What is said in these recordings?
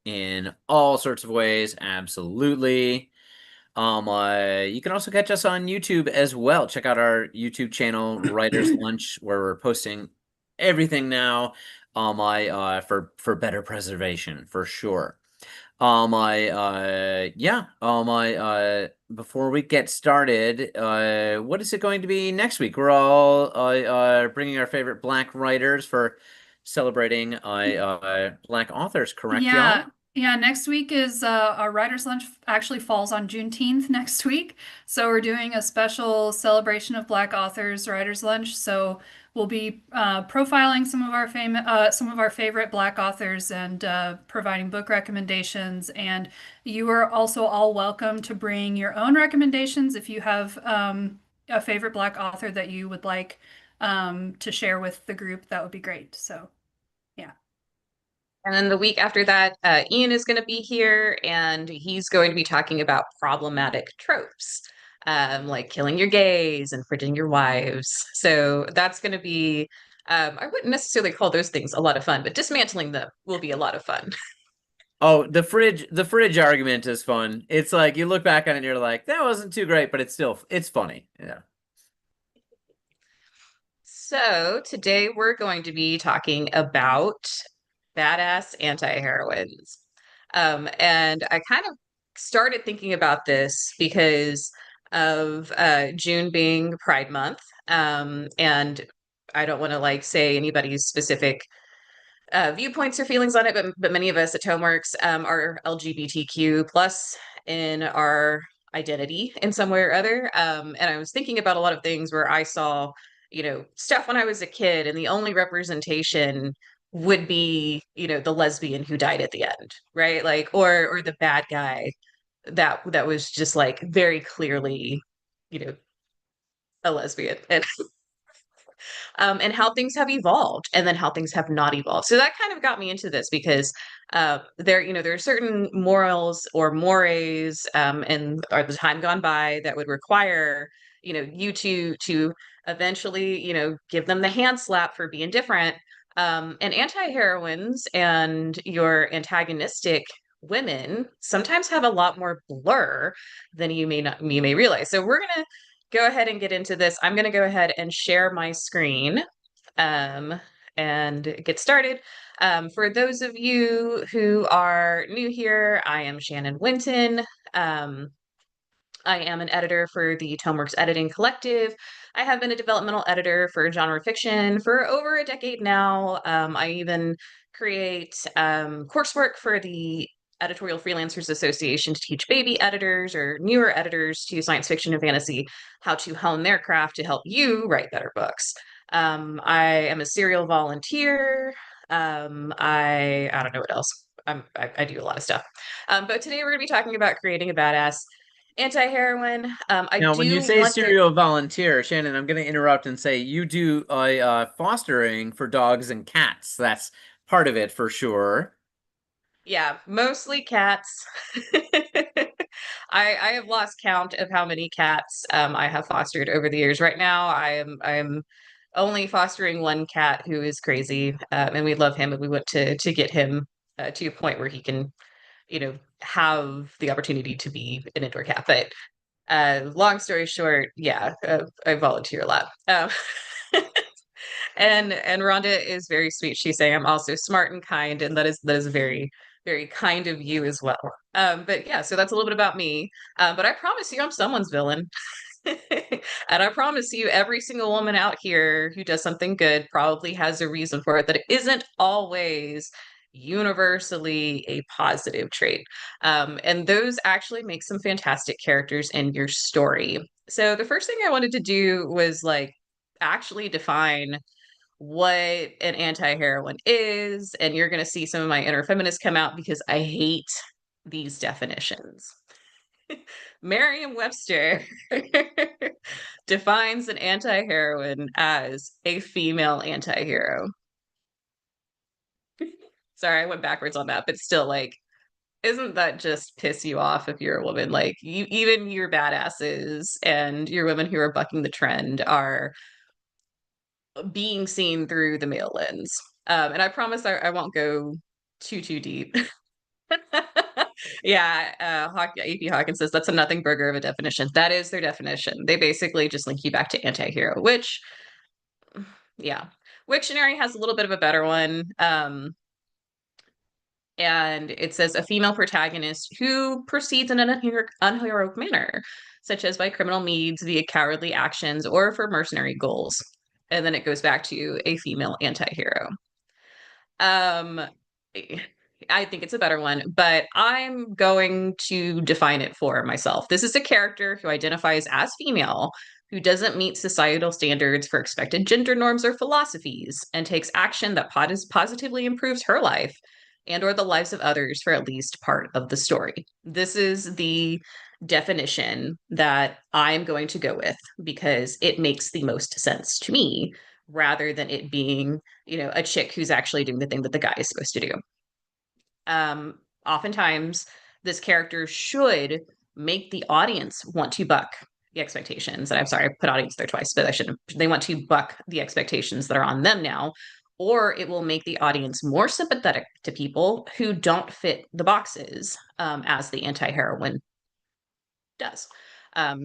in all sorts of ways. Absolutely. You can also catch us on YouTube as well. Check out our YouTube channel, Writer's Lunch, where we're posting everything now. For better preservation, for sure. I yeah. I Before we get started, what is it going to be next week? We're all bringing our favorite Black writers for celebrating Black authors, correct, Yeah, y'all? yeah. Next week is our writers' lunch actually falls on Juneteenth next week. So we're doing a special celebration of Black authors writers' lunch. So we'll be profiling some of our favorite Black authors and providing book recommendations. And you are also all welcome to bring your own recommendations if you have a favorite Black author that you would like to share with the group. That would be great. So yeah. And then the week after that, Ian is going to be here and he's going to be talking about problematic tropes, like killing your gays and fridging your wives. So that's going to be, I wouldn't necessarily call those things a lot of fun, but dismantling them will be a lot of fun. Oh, the fridge argument is fun. It's like you look back on it and you're like, that wasn't too great, but it's funny. Yeah. So today we're going to be talking about badass anti-heroines. And I kind of started thinking about this because of June being Pride Month. And I don't want to like say anybody's specific viewpoints or feelings on it, but many of us at Tomeworks are LGBTQ plus in our identity in some way or other. And I was thinking about a lot of things where I saw, stuff when I was a kid, and the only representation would be, the lesbian who died at the end, right? Like, or the bad guy that was just like very clearly, you know, a lesbian. And how things have evolved and then how things have not evolved. So that kind of got me into this because there are certain morals or mores and are the time gone by that would require, you to eventually, give them the hand slap for being different. And anti-heroines and your antagonistic women sometimes have a lot more blur than you may realize. So we're gonna go ahead and get into this. I'm going to go ahead and share my screen um, and get started. For those of you who are new here, I am Shannon Winton. Um, I am an editor for the Tomeworks Editing Collective. I have been a developmental editor for genre fiction for over a decade now. I even create coursework for the Editorial Freelancers Association to teach baby editors or newer editors to science fiction and fantasy how to hone their craft to help you write better books. I am a serial volunteer. I don't know what else. I do a lot of stuff. But today we're going to be talking about creating a badass anti-heroine. I Now, when you do say want the serial volunteer, Shannon, I'm going to interrupt and say you do fostering for dogs and cats. That's part of it for sure. yeah, mostly cats. I have lost count of how many cats I have fostered over the years. Right now, I'm only fostering one cat who is crazy, and we love him, and we want to get him to a point where he can, have the opportunity to be an indoor cat. But long story short, yeah, I volunteer a lot. And Rhonda is very sweet. She's saying I'm also smart and kind, and that is very, very kind of you as well. But yeah, so that's a little bit about me. But I promise you, I'm someone's villain. And I promise you, every single woman out here who does something good probably has a reason for it that it isn't always universally a positive trait. And those actually make some fantastic characters in your story. So the first thing I wanted to do was like actually define what an anti-heroine is, and you're going to see some of my inner feminist come out because I hate these definitions. Merriam-Webster defines an anti-heroine as a female anti-hero. Sorry, I went backwards on that, but still, like, isn't that just piss you off if you're a woman? Like, you, even your badasses and your women who are bucking the trend are being seen through the male lens. And I promise I won't go too deep. Yeah, AP Hawkins says that's a nothing burger of a definition. That is their definition. They basically just link you back to anti-hero, which, yeah. Wiktionary has a little bit of a better one. And it says a female protagonist who proceeds in an unheroic manner, such as by criminal means, via cowardly actions, or for mercenary goals. And then it goes back to a female anti-hero. Um, I think it's a better one, but I'm going to define it for myself. This is a character who identifies as female, who doesn't meet societal standards for expected gender norms or philosophies, and takes action that positively improves her life and or the lives of others for at least part of the story. This is the definition that I'm going to go with because it makes the most sense to me rather than it being, a chick who's actually doing the thing that the guy is supposed to do. Oftentimes, this character should make the audience want to buck the expectations. And I'm sorry, I put audience there twice, but I shouldn't. They want to buck the expectations that are on them now, or it will make the audience more sympathetic to people who don't fit the boxes, as the anti-heroine does.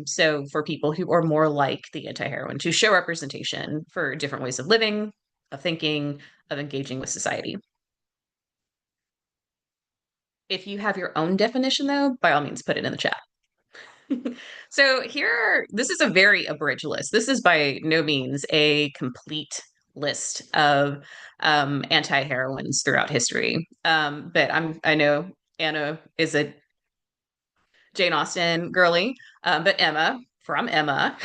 So for people who are more like the anti-heroine, to show representation for different ways of living, of thinking, of engaging with society. If you have your own definition, though, by all means, put it in the chat. So this is a very abridged list. This is by no means a complete list of anti-heroines throughout history. But I know Anna is a Jane Austen girly, but Emma from Emma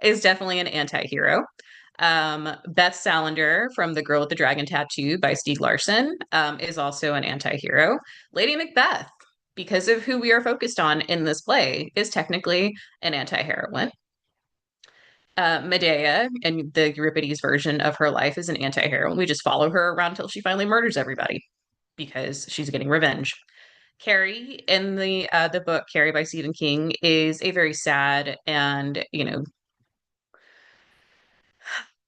is definitely an anti-hero. Beth Salander from The Girl with the Dragon Tattoo by Stieg Larsson is also an anti-hero. Lady Macbeth, because of who we are focused on in this play, is technically an anti-heroine. Medea, and the Euripides version of her life, is an anti-heroine. We just follow her around until she finally murders everybody because she's getting revenge. Carrie in the book Carrie by Stephen King is a very sad and,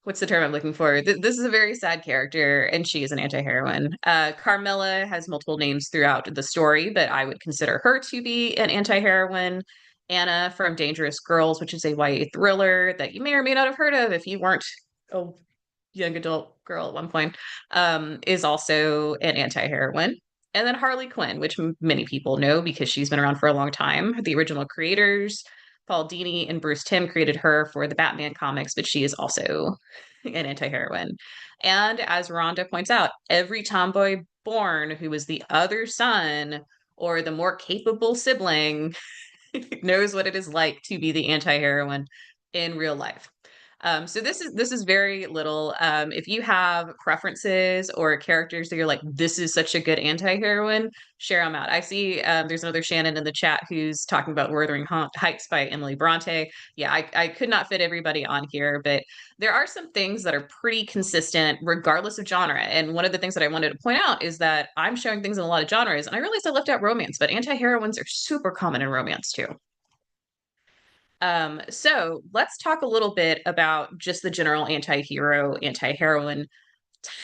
what's the term I'm looking for? This is a very sad character, and she is an anti-heroine. Carmilla has multiple names throughout the story, but I would consider her to be an anti-heroine. Anna from Dangerous Girls, which is a YA thriller that you may or may not have heard of if you weren't a young adult girl at one point, is also an anti-heroine. And then Harley Quinn, which many people know because she's been around for a long time. The original creators, Paul Dini and Bruce Timm, created her for the Batman comics, but she is also an anti-heroine. And as Rhonda points out, every tomboy born who is the other son or the more capable sibling knows what it is like to be the anti-heroine in real life. So this is very little. If you have preferences or characters that you're like, this is such a good anti-heroine, share them out. I see there's another Shannon in the chat who's talking about Wuthering Heights by Emily Bronte. Yeah, I could not fit everybody on here, but there are some things that are pretty consistent regardless of genre. And one of the things that I wanted to point out is that I'm showing things in a lot of genres, and I realized I left out romance, but anti-heroines are super common in romance too. So let's talk a little bit about just the general anti-hero, anti-heroine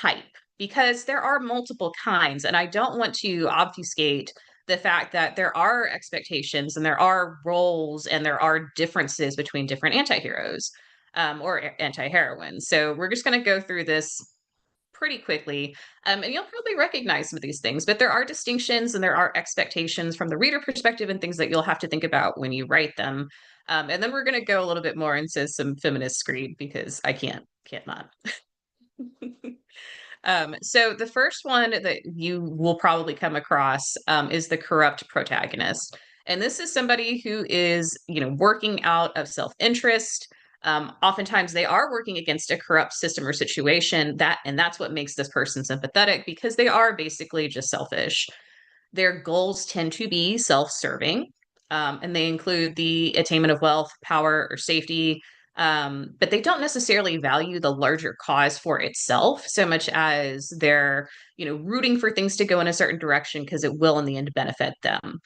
type, because there are multiple kinds, and I don't want to obfuscate the fact that there are expectations and there are roles and there are differences between different anti-heroes, or anti-heroines. So we're just going to go through this pretty quickly. And you'll probably recognize some of these things, but there are distinctions and there are expectations from the reader perspective and things that you'll have to think about when you write them. And then we're going to go a little bit more into some feminist screed because I can't not. So the first one that you will probably come across is the corrupt protagonist. And this is somebody who is, working out of self-interest. Oftentimes they are working against a corrupt system or situation, and that's what makes this person sympathetic because they are basically just selfish. Their goals tend to be self-serving, and they include the attainment of wealth, power, or safety. But they don't necessarily value the larger cause for itself so much as they're, rooting for things to go in a certain direction because it will in the end benefit them.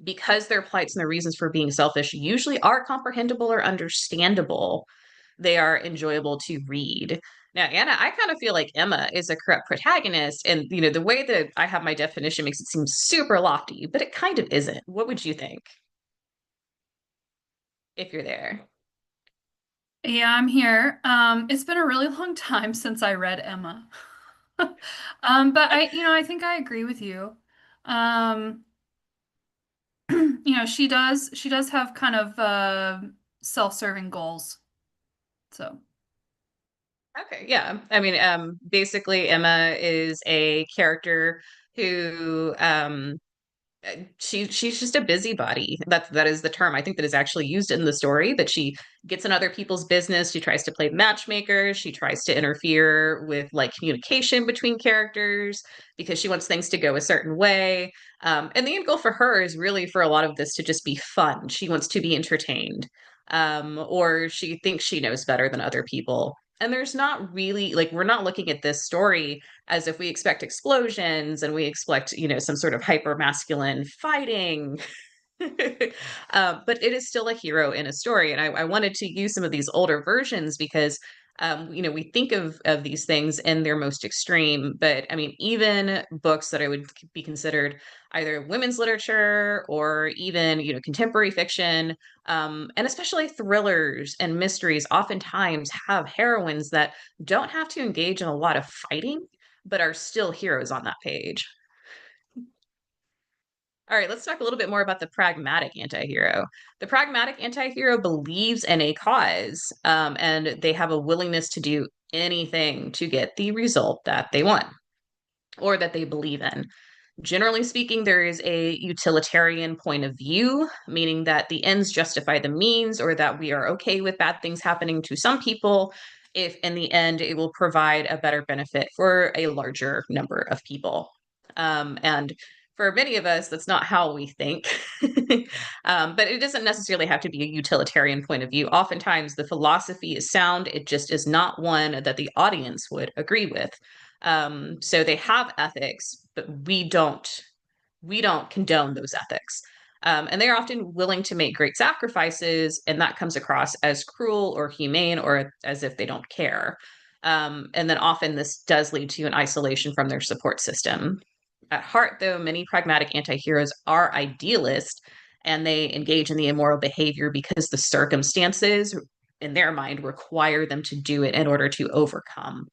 Because their plights and their reasons for being selfish usually are comprehensible or understandable, they are enjoyable to read. Now, Anna, I kind of feel like Emma is a corrupt protagonist, and the way that I have my definition makes it seem super lofty, but it kind of isn't. What would you think if you're there? Yeah, I'm here. It's been a really long time since I read Emma. But I think I agree with you. Um, she does have kind of self-serving goals. So, Okay, yeah. I mean, basically, Emma is a character who she's just a busybody. That is the term I think that is actually used in the story, that she gets in other people's business. She tries to play matchmaker. She tries to interfere with like communication between characters because she wants things to go a certain way. And the end goal for her is really for a lot of this to just be fun. She wants to be entertained, or she thinks she knows better than other people. And there's not really, like, we're not looking at this story as if we expect explosions and we expect, some sort of hyper masculine fighting. But it is still a hero in a story. And I wanted to use some of these older versions because, we think of these things in their most extreme. But I mean, even books that I would be considered either women's literature or even, contemporary fiction, and especially thrillers and mysteries, oftentimes have heroines that don't have to engage in a lot of fighting, but are still heroes on that page. All right, let's talk a little bit more about the pragmatic antihero. The pragmatic antihero believes in a cause, and they have a willingness to do anything to get the result that they want or that they believe in. Generally speaking, there is a utilitarian point of view, meaning that the ends justify the means, or that we are okay with bad things happening to some people if in the end it will provide a better benefit for a larger number of people. And for many of us, that's not how we think. But it doesn't necessarily have to be a utilitarian point of view. Oftentimes, the philosophy is sound, it just is not one that the audience would agree with. So they have ethics, but we don't condone those ethics. And they are often willing to make great sacrifices, and that comes across as cruel or humane or as if they don't care. And then often this does lead to an isolation from their support system. At heart, though, many pragmatic antiheroes are idealist and they engage in the immoral behavior because the circumstances in their mind require them to do it in order to overcome.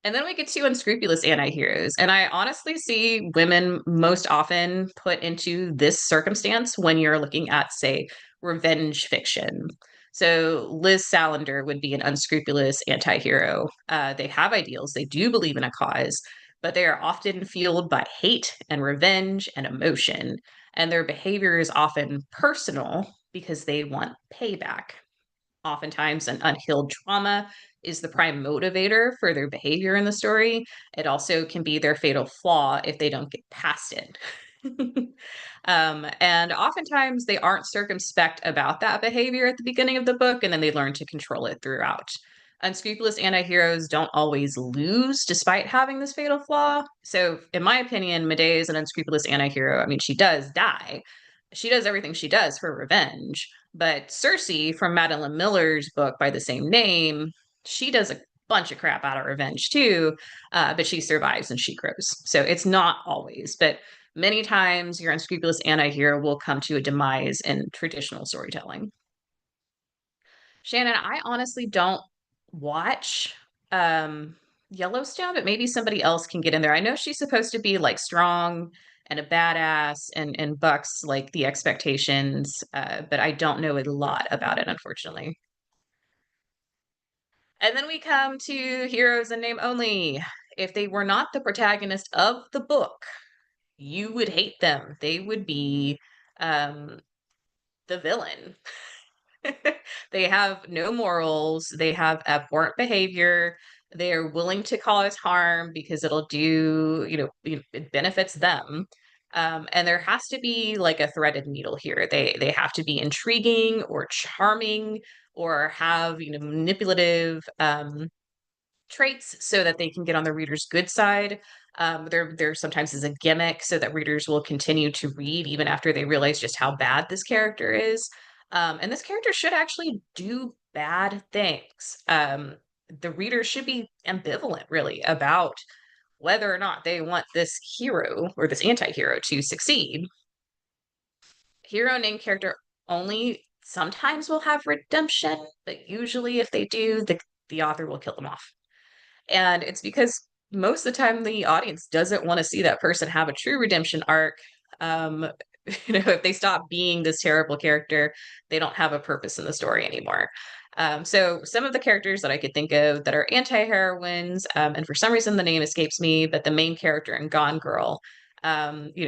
And then we get to unscrupulous anti-heroes. And I honestly see women most often put into this circumstance when you're looking at, say, revenge fiction. So Liz Salander would be an unscrupulous anti-hero. They have ideals, they do believe in a cause, but they are often fueled by hate and revenge and emotion. And their behavior is often personal because they want payback. Oftentimes, an unhealed trauma is the prime motivator for their behavior in the story. It also can be their fatal flaw if they don't get past it. And oftentimes, they aren't circumspect about that behavior at the beginning of the book, and then they learn to control it throughout. Unscrupulous anti-heroes don't always lose despite having this fatal flaw. So, in my opinion, Medea is an unscrupulous anti-hero. I mean, she does die. She does everything she does for revenge. But Cersei from Madeline Miller's book by the same name, she does a bunch of crap out of revenge too, but she survives and she grows. So it's not always, but many times your unscrupulous anti-hero will come to a demise in traditional storytelling. Shannon, I honestly don't watch Yellowstone, but maybe somebody else can get in there. I know she's supposed to be like strong and a badass and bucks like the expectations, but I don't know a lot about it, unfortunately. And then we come to heroes in name only. If they were not the protagonist of the book, you would hate them. They would be um, the villain. They have no morals. They have abhorrent behavior. They are willing to cause harm because it'll do, it benefits them. And there has to be like a threaded needle here. They have to be intriguing or charming or have, manipulative traits so that they can get on the reader's good side. There sometimes is a gimmick so that readers will continue to read even after they realize just how bad this character is. And this character should actually do bad things. The reader should be ambivalent, really, about whether or not they want this hero or this anti-hero to succeed. Hero named character only sometimes will have redemption, but usually if they do, the author will kill them off. And it's because most of the time the audience doesn't want to see that person have a true redemption arc. Um, if they stop being this terrible character, they don't have a purpose in the story anymore. So some of the characters that I could think of that are anti-heroines, and for some reason the name escapes me, but the main character in Gone Girl,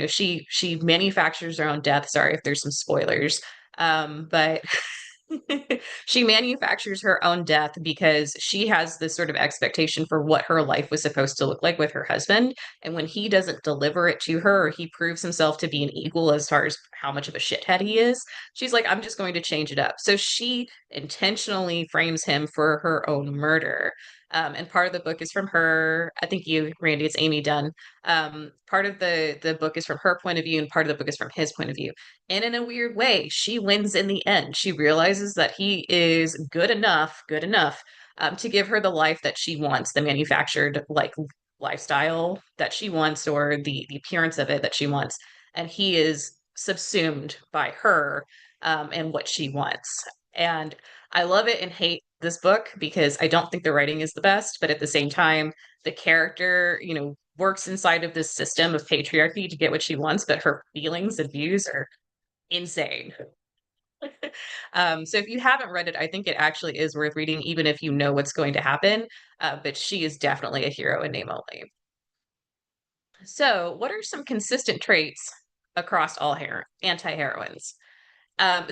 she manufactures her own death. Sorry if there's some spoilers, but she manufactures her own death because she has this sort of expectation for what her life was supposed to look like with her husband. And when he doesn't deliver it to her, or he proves himself to be an equal as far as how much of a shithead he is, she's like, I'm just going to change it up. So she intentionally frames him for her own murder. And part of the book is from her. I think you, Randy, it's Amy Dunne. Part of the book is from her point of view, and part of the book is from his point of view. And in a weird way, she wins in the end. She realizes that he is good enough to give her the life that she wants, the manufactured like lifestyle that she wants, or the appearance of it that she wants. And he is subsumed by her and what she wants. And I love it and hate this book because I don't think the writing is the best, but at the same time, the character, works inside of this system of patriarchy to get what she wants, but her feelings and views are insane. So if you haven't read it, I think it actually is worth reading, even if you know what's going to happen. But she is definitely a hero in name only. So, what are some consistent traits across all anti-heroines?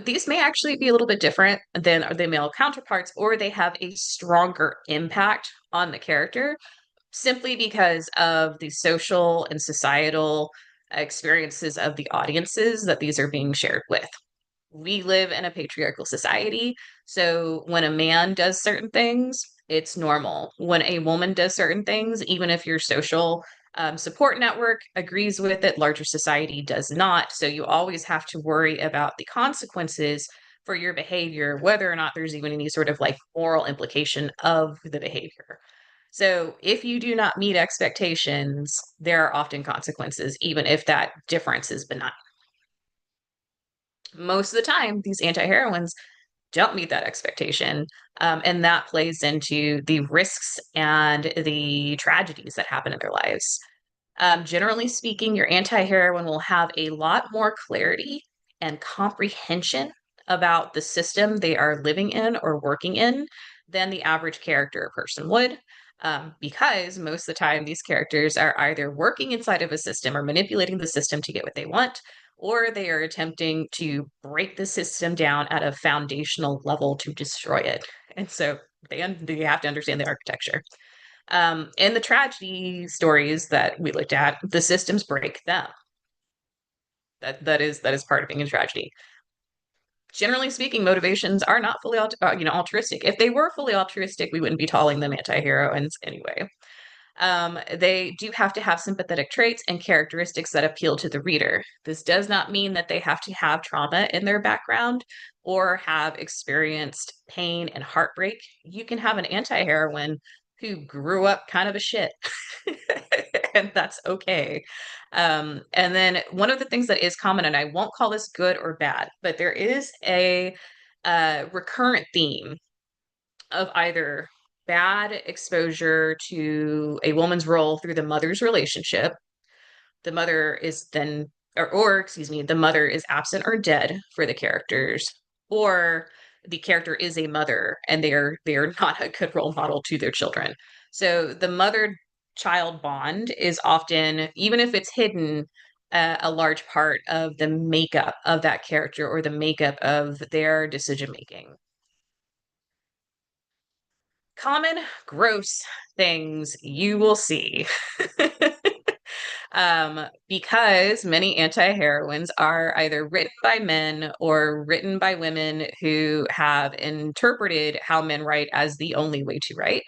These may actually be a little bit different than the male counterparts, or they have a stronger impact on the character simply because of the social and societal experiences of the audiences that these are being shared with. We live in a patriarchal society. So when a man does certain things, it's normal. When a woman does certain things, even if your social support network agrees with it, larger society does not. So you always have to worry about the consequences for your behavior, whether or not there's even any sort of like moral implication of the behavior. So if you do not meet expectations, there are often consequences, even if that difference is benign. Most of the time, these anti-heroines don't meet that expectation. And that plays into the risks and the tragedies that happen in their lives. Generally speaking, your anti-heroine will have a lot more clarity and comprehension about the system they are living in or working in than the average character or person would. Because most of the time, these characters are either working inside of a system or manipulating the system to get what they want, or they are attempting to break the system down at a foundational level to destroy it. And so they have to understand the architecture. In the tragedy stories that we looked at, the systems break them. That is part of being a tragedy. Generally speaking, motivations are not fully altruistic. If they were fully altruistic, we wouldn't be calling them anti-heroines anyway. They do have to have sympathetic traits and characteristics that appeal to the reader. This does not mean that they have to have trauma in their background or have experienced pain and heartbreak. You can have an anti-heroine who grew up kind of a shit, and that's okay. And then one of the things that is common, and I won't call this good or bad, but there is a recurrent theme of either bad exposure to a woman's role through the mother's relationship. The mother is then, or excuse me, the mother is absent or dead for the characters, or the character is a mother and they are not a good role model to their children. So the mother child bond is often, even if it's hidden, a large part of the makeup of that character or the makeup of their decision making. Common gross things you will see. Because many anti-heroines are either written by men or written by women who have interpreted how men write as the only way to write.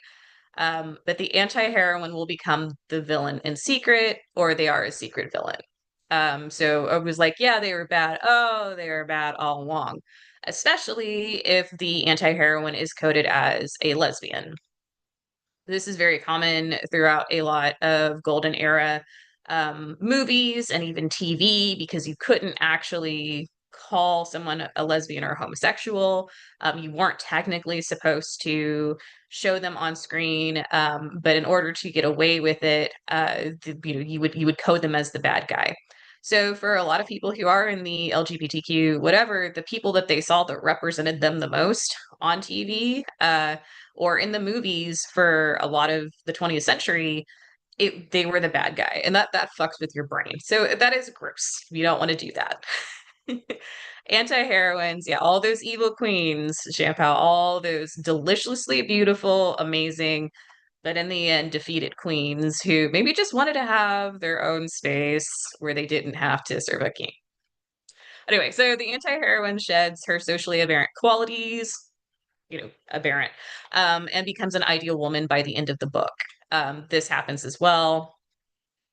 But the anti-heroine will become the villain in secret, or they are a secret villain. So I was like, yeah, they were bad. Oh, they were bad all along. especially if the anti-heroine is coded as a lesbian. This is very common throughout a lot of golden era movies and even TV, because you couldn't actually call someone a lesbian or homosexual. You weren't technically supposed to show them on screen, but in order to get away with it, you would code them as the bad guy. So for a lot of people who are in the LGBTQ, whatever, the people that they saw that represented them the most on TV, or in the movies for a lot of the 20th century, they were the bad guy, and that fucks with your brain. So that is gross. You don't want to do that. Anti-heroines, yeah, all those evil queens, Shampoo, all those deliciously beautiful, amazing, but in the end defeated queens who maybe just wanted to have their own space where they didn't have to serve a king. Anyway, so the anti-heroine sheds her socially aberrant qualities, aberrant, and becomes an ideal woman by the end of the book. This happens as well,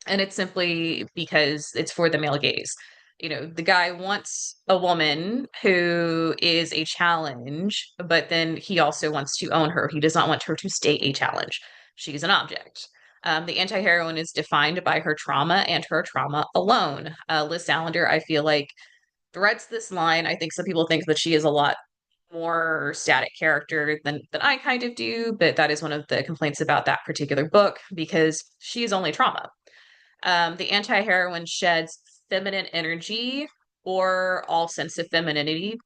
and it's simply because it's for the male gaze. The guy wants a woman who is a challenge, but then he also wants to own her. He does not want her to stay a challenge. She's an object. The anti-heroine is defined by her trauma and her trauma alone. Liz Salander, I feel like, threads this line. I think some people think that she is a lot more static character than I kind of do, but that is one of the complaints about that particular book, because she is only trauma. The anti-heroine sheds feminine energy or all sense of femininity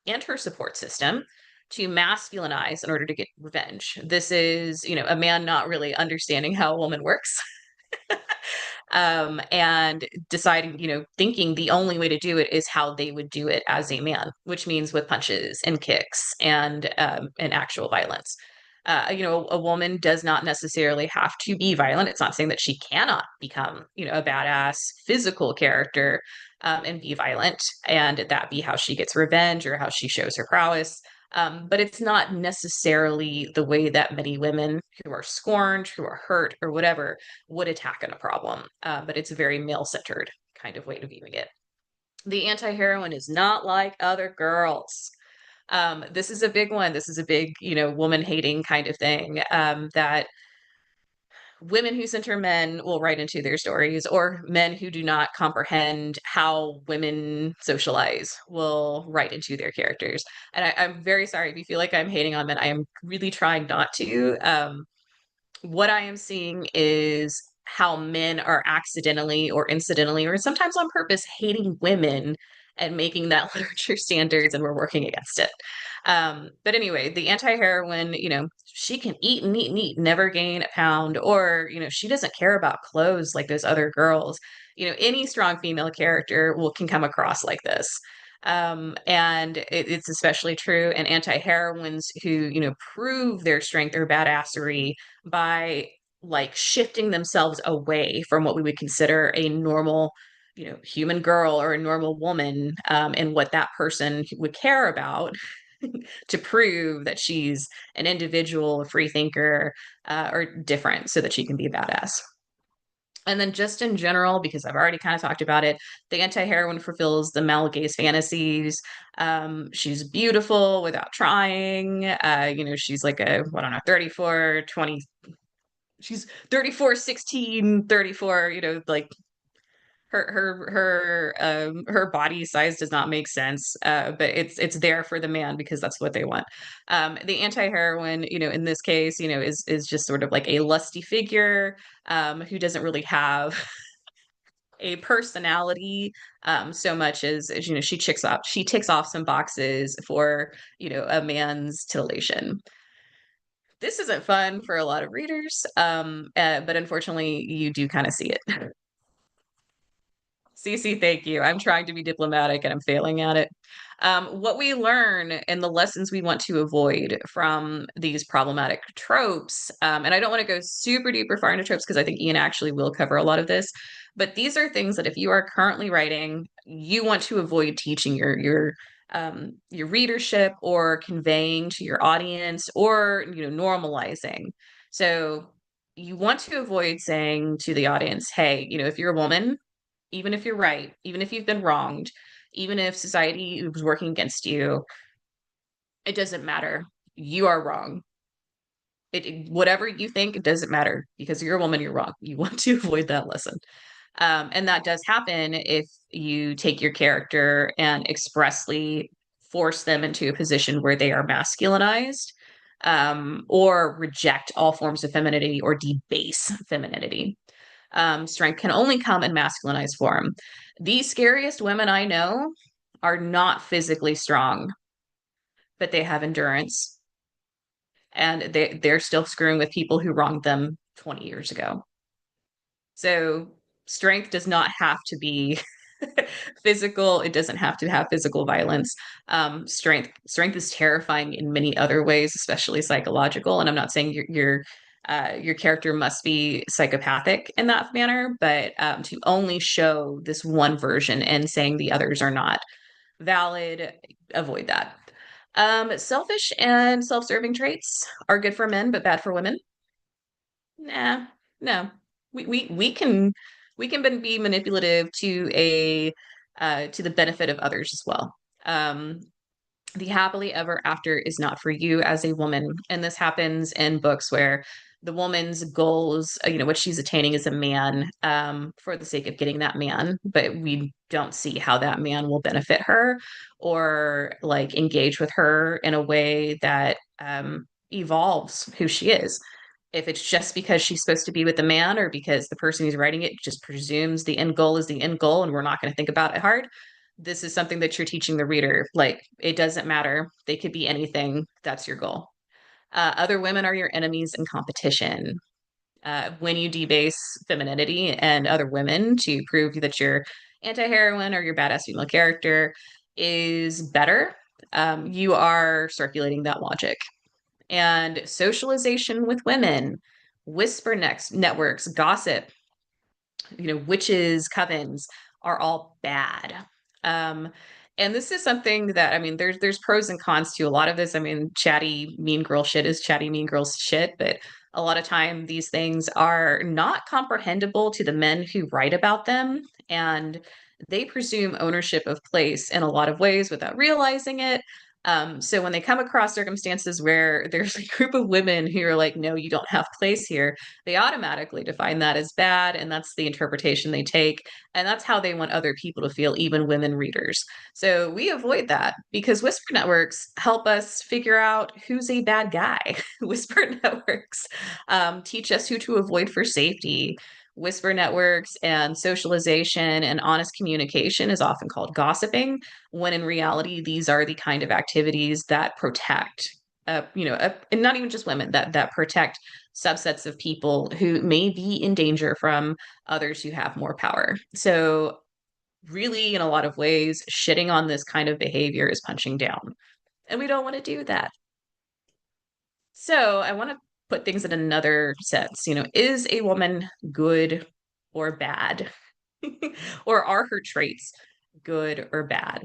and her support system to masculinize in order to get revenge. This is, a man not really understanding how a woman works. And deciding, thinking the only way to do it is how they would do it as a man, which means with punches and kicks and actual violence. A woman does not necessarily have to be violent. It's not saying that she cannot become, a badass physical character, and be violent, and that be how she gets revenge or how she shows her prowess. But it's not necessarily the way that many women who are scorned, who are hurt, or whatever would attack on a problem. But it's a very male centered kind of way of viewing it. The anti heroine is not like other girls. This is a big one. This is a big, woman hating kind of thing, that women who center men will write into their stories, or men who do not comprehend how women socialize will write into their characters. And I'm very sorry if you feel like I'm hating on men. I am really trying not to. What I am seeing is how men are accidentally or incidentally or sometimes on purpose hating women and making that literature standards, and we're working against it. But anyway, the anti-heroine, she can eat and eat and eat, never gain a pound, or, she doesn't care about clothes like those other girls. Any strong female character can come across like this. And it's especially true in anti-heroines who, prove their strength or badassery by like shifting themselves away from what we would consider a normal, human girl or a normal woman, and what that person would care about to prove that she's an individual, a free thinker, or different, so that she can be a badass. And then just in general, because I've already kind of talked about it, the anti-heroine fulfills the male gaze fantasies. She's beautiful without trying. She's like I don't know, 34, 20. She's 34, 16, 34, like her body size does not make sense, but it's there for the man because that's what they want. The anti-heroine, in this case, is just sort of like a lusty figure, who doesn't really have a personality, so much as she ticks off some boxes for, a man's titillation. This isn't fun for a lot of readers, but unfortunately you do kind of see it. Cece, thank you. I'm trying to be diplomatic and I'm failing at it. What we learn and the lessons we want to avoid from these problematic tropes, and I don't want to go super duper far into tropes because I think Ian actually will cover a lot of this, but these are things that if you are currently writing, you want to avoid teaching your readership or conveying to your audience, or normalizing. So you want to avoid saying to the audience, hey, if you're a woman, even if you're right, even if you've been wronged, even if society was working against you, It doesn't matter. You are wrong. Whatever you think, it doesn't matter because you're a woman, you're wrong. You want to avoid that lesson. And that does happen if you take your character and expressly force them into a position where they are masculinized, or reject all forms of femininity or debase femininity. Strength can only come in masculinized form. The scariest women I know are not physically strong, but they have endurance, and they're still screwing with people who wronged them 20 years ago. So strength does not have to be physical. It doesn't have to have physical violence. Strength is terrifying in many other ways, especially psychological. And I'm not saying your character must be psychopathic in that manner, but to only show this one version and saying the others are not valid, avoid that. Selfish and self-serving traits are good for men, but bad for women. Nah, no. We can be manipulative to the benefit of others as well. Um, the happily ever after is not for you as a woman, and this happens in books where the woman's goals, what she's attaining is a man, for the sake of getting that man, but we don't see how that man will benefit her or like engage with her in a way that evolves who she is. If it's just because she's supposed to be with the man or because the person who's writing it just presumes the end goal is the end goal and we're not going to think about it hard, this is something that you're teaching the reader. Like, it doesn't matter. They could be anything. That's your goal. Other women are your enemies and competition. When you debase femininity and other women to prove that your anti-heroine or your badass female character is better, you are circulating that logic. And socialization with women, whisper networks, gossip, witches, covens are all bad. Um, and this is something that, I mean, there's pros and cons to a lot of this. I mean, chatty mean girl shit is chatty mean girl shit, but a lot of time these things are not comprehensible to the men who write about them, and they presume ownership of place in a lot of ways without realizing it. So when they come across circumstances where there's a group of women who are like, no, you don't have place here, they automatically define that as bad, and that's the interpretation they take, and that's how they want other people to feel, even women readers. So we avoid that because whisper networks help us figure out who's a bad guy. Whisper networks teach us who to avoid for safety. Whisper networks and socialization and honest communication is often called gossiping, when in reality, these are the kind of activities that protect, and not even just women, that protect subsets of people who may be in danger from others who have more power. So, really, in a lot of ways, shitting on this kind of behavior is punching down. And we don't want to do that. So, I want to put things in another sense. Is a woman good or bad? Or are her traits good or bad?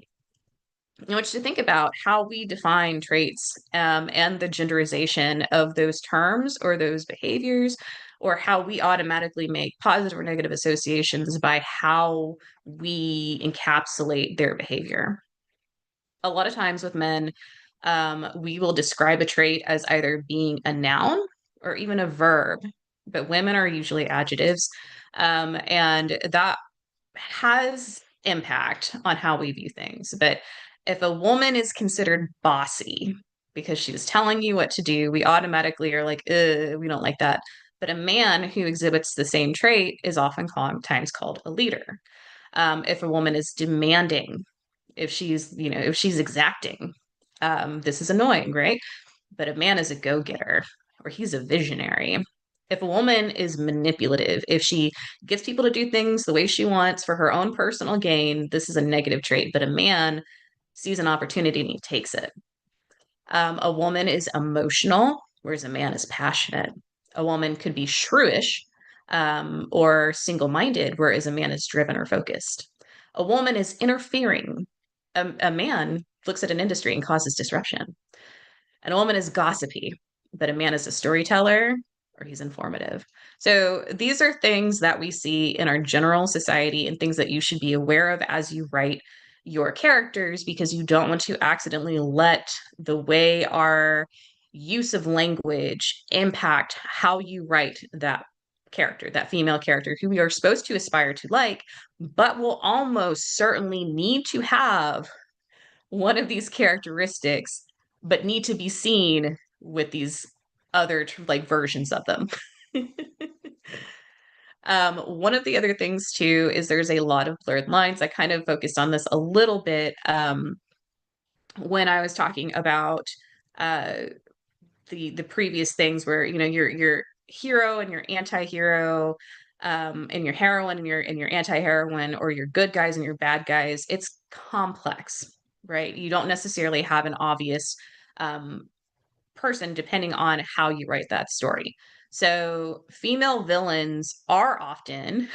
I want you to think about how we define traits, and the genderization of those terms or those behaviors, or how we automatically make positive or negative associations by how we encapsulate their behavior. A lot of times with men, we will describe a trait as either being a noun or even a verb, but women are usually adjectives. And that has impact on how we view things. But if a woman is considered bossy because she was telling you what to do, we automatically are like, we don't like that. But a man who exhibits the same trait is oftentimes called a leader. If a woman is demanding, if she's exacting, this is annoying, right? But a man is a go-getter, or he's a visionary. If a woman is manipulative, if she gets people to do things the way she wants for her own personal gain, this is a negative trait. But a man sees an opportunity and he takes it. A woman is emotional, whereas a man is passionate. A woman could be shrewish, or single minded, whereas a man is driven or focused. A woman is interfering. A man looks at an industry and causes disruption. And a woman is gossipy, but a man is a storyteller or he's informative. So these are things that we see in our general society and things that you should be aware of as you write your characters because you don't want to accidentally let the way our use of language impact how you write that character, that female character who we are supposed to aspire to like, but will almost certainly need to have one of these characteristics, but need to be seen with these other like versions of them. One of the other things too is there's a lot of blurred lines. I kind of focused on this a little bit when I was talking about uh, the previous things where your hero and your anti-hero, and your heroine and your anti-heroine, or your good guys and your bad guys. It's complex, right? You don't necessarily have an obvious um, person depending on how you write that story. So female villains are often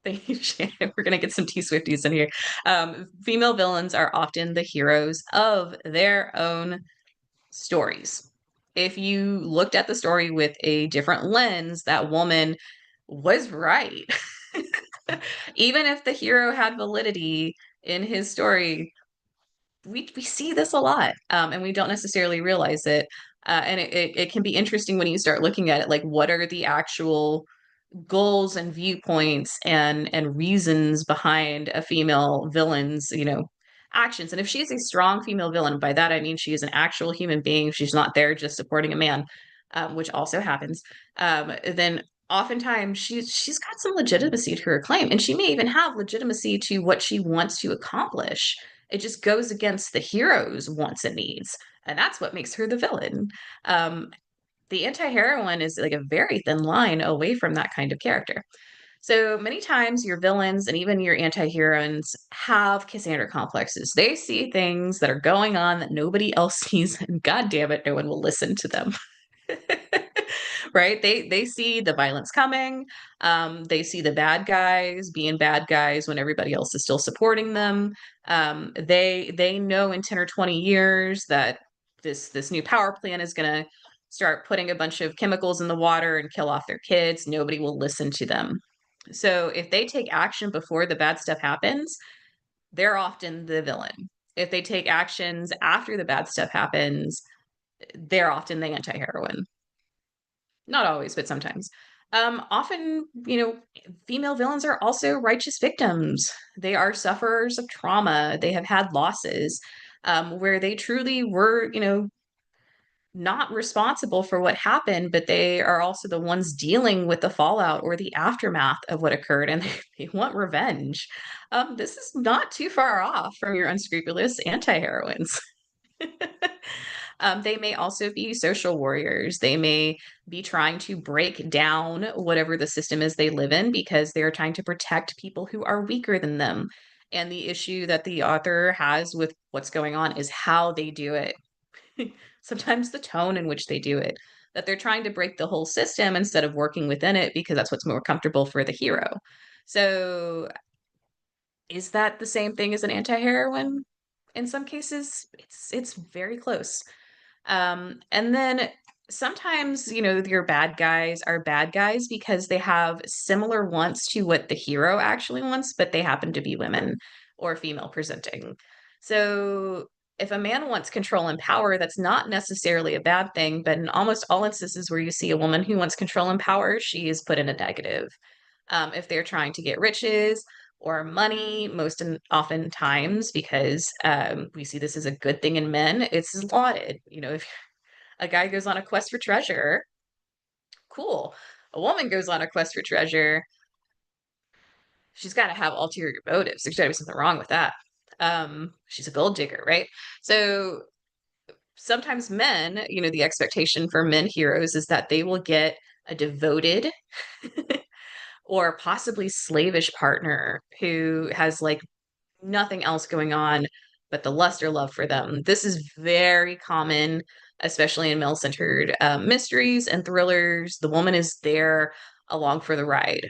thank you, Shannon. We're gonna get some T Swifties in here. Female villains are often the heroes of their own stories. If you looked at the story with a different lens, that woman was right. Even if the hero had validity in his story, we see this a lot, and we don't necessarily realize it. And it can be interesting when you start looking at it, like what are the actual goals and viewpoints and reasons behind a female villain's actions. And if she's a strong female villain, by that I mean she is an actual human being, she's not there just supporting a man, which also happens, then oftentimes she's got some legitimacy to her claim, and she may even have legitimacy to what she wants to accomplish. It just goes against the hero's wants and needs, and that's what makes her the villain. The anti-heroine is like a very thin line away from that kind of character. So many times your villains and even your anti-heroines have Cassandra complexes. They see things that are going on that nobody else sees, and god damn it, no one will listen to them. Right? They see the violence coming. They see the bad guys being bad guys when everybody else is still supporting them. They know in 10 or 20 years that this new power plant is going to start putting a bunch of chemicals in the water and kill off their kids. Nobody will listen to them. So if they take action before the bad stuff happens, they're often the villain. If they take actions after the bad stuff happens, they're often the anti-heroine. Not always, but sometimes. Often, female villains are also righteous victims. They are sufferers of trauma. They have had losses, where they truly were, not responsible for what happened, but they are also the ones dealing with the fallout or the aftermath of what occurred, and they want revenge. This is not too far off from your unscrupulous anti-heroines. They may also be social warriors. They may be trying to break down whatever the system is they live in because they're trying to protect people who are weaker than them. And the issue that the author has with what's going on is how they do it. Sometimes the tone in which they do it, that they're trying to break the whole system instead of working within it because that's what's more comfortable for the hero. So, is that the same thing as an anti-heroine? In some cases, it's very close. And then sometimes, your bad guys are bad guys because they have similar wants to what the hero actually wants, but they happen to be women or female presenting. So if a man wants control and power, that's not necessarily a bad thing, but in almost all instances where you see a woman who wants control and power, she is put in a negative. If they're trying to get riches or money, oftentimes, because we see this as a good thing in men, it's lauded. If a guy goes on a quest for treasure, cool. A woman goes on a quest for treasure, she's got to have ulterior motives. There's got to be something wrong with that. She's a gold digger, right? So sometimes men, the expectation for men heroes is that they will get a devoted or possibly slavish partner who has like nothing else going on but the lust or love for them. This is very common, especially in male centered mysteries and thrillers. The woman is there along for the ride.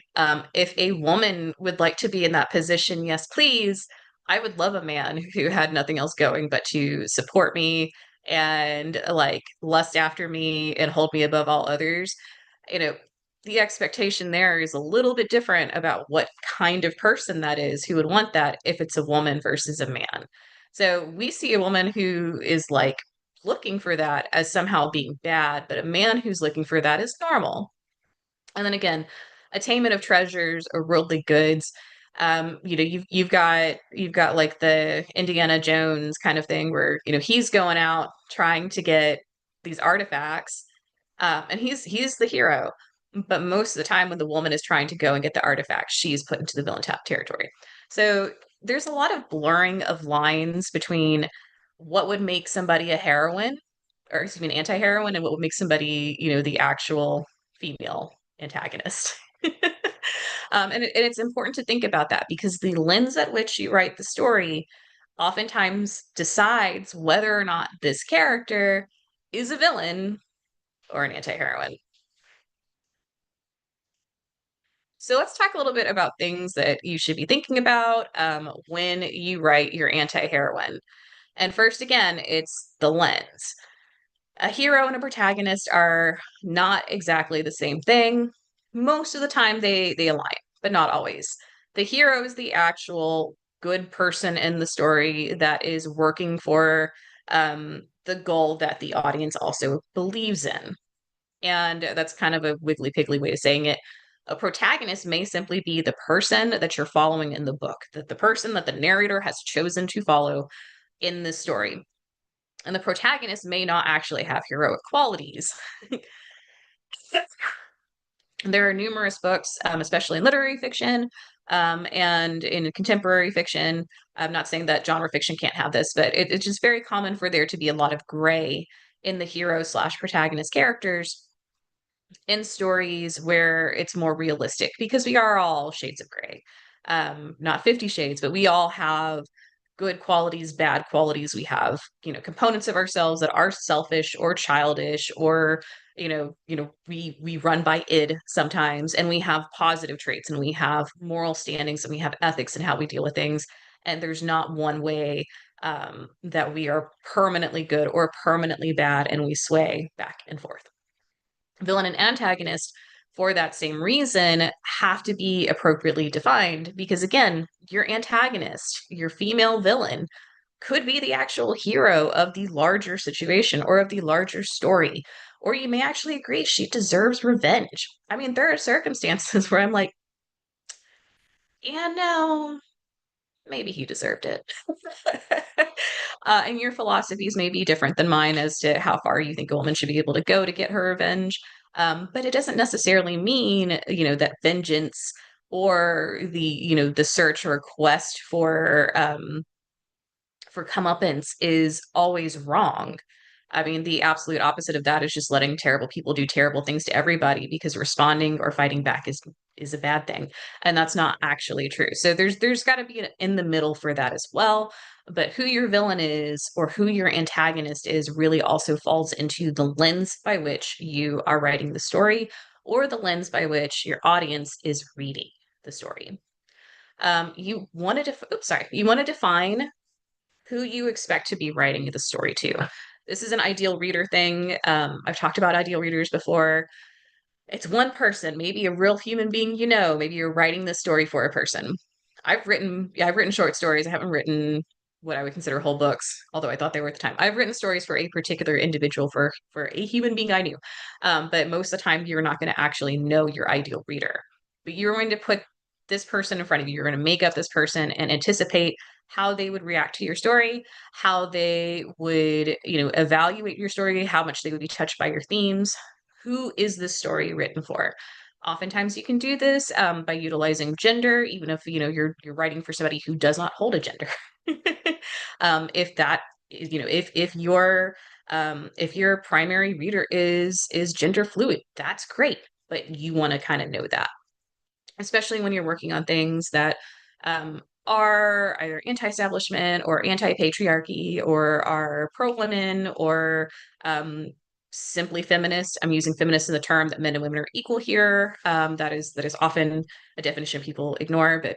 If a woman would like to be in that position, yes, please. I would love a man who had nothing else going but to support me and like lust after me and hold me above all others. You know, the expectation there is a little bit different about what kind of person that is who would want that if it's a woman versus a man. So we see a woman who is like looking for that as somehow being bad, but a man who's looking for that is normal. And then again, attainment of treasures or worldly goods. You've got like the Indiana Jones kind of thing where he's going out trying to get these artifacts, and he's the hero. But most of the time, when the woman is trying to go and get the artifact, she's put into the villain territory. So there's a lot of blurring of lines between what would make somebody a heroine, or excuse me, an anti-heroine, and what would make somebody, the actual female antagonist. And it's important to think about that because the lens at which you write the story oftentimes decides whether or not this character is a villain or an anti-heroine. So let's talk a little bit about things that you should be thinking about when you write your anti-heroine. And first, again, it's the lens. A hero and a protagonist are not exactly the same thing. Most of the time they align, but not always. The hero is the actual good person in the story that is working for the goal that the audience also believes in. And that's kind of a wiggly piggly way of saying it. A protagonist may simply be the person that you're following in the book, that the person that the narrator has chosen to follow in this story. And the protagonist may not actually have heroic qualities. There are numerous books, especially in literary fiction and in contemporary fiction. I'm not saying that genre fiction can't have this, but it's just very common for there to be a lot of gray in the hero slash protagonist characters in stories where it's more realistic because we are all shades of gray. Not 50 shades, but we all have good qualities, bad qualities. We have, components of ourselves that are selfish or childish or we run by id sometimes, and we have positive traits and we have moral standings and we have ethics in how we deal with things. And there's not one way that we are permanently good or permanently bad, and we sway back and forth. Villain and antagonist, for that same reason, have to be appropriately defined because, again, your antagonist, your female villain, could be the actual hero of the larger situation or of the larger story. Or you may actually agree she deserves revenge. I mean, there are circumstances where I'm like, yeah, no, maybe he deserved it. And your philosophies may be different than mine as to how far you think a woman should be able to go to get her revenge. But it doesn't necessarily mean, that vengeance or the search or quest for comeuppance is always wrong. I mean, the absolute opposite of that is just letting terrible people do terrible things to everybody because responding or fighting back is a bad thing, and that's not actually true. So there's got to be an in the middle for that as well. But who your villain is or who your antagonist is really also falls into the lens by which you are writing the story or the lens by which your audience is reading the story. You want to define who you expect to be writing the story to. This is an ideal reader thing. I've talked about ideal readers before. It's one person, maybe a real human being, maybe you're writing this story for a person. I've written short stories. I haven't written what I would consider whole books, although I thought they were at the time. I've written stories for a particular individual, for a human being I knew. But most of the time, you're not going to actually know your ideal reader. But you're going to put this person in front of you. You're going to make up this person and anticipate how they would react to your story, how they would, evaluate your story, how much they would be touched by your themes. Who is this story written for? Oftentimes you can do this by utilizing gender, even if you're writing for somebody who does not hold a gender. If that is, if your primary reader is gender fluid, that's great, but you want to kind of know that, especially when you're working on things that are either anti-establishment or anti-patriarchy or are pro-women or simply feminist. I'm using feminist in the term that men and women are equal here. That is often a definition people ignore, but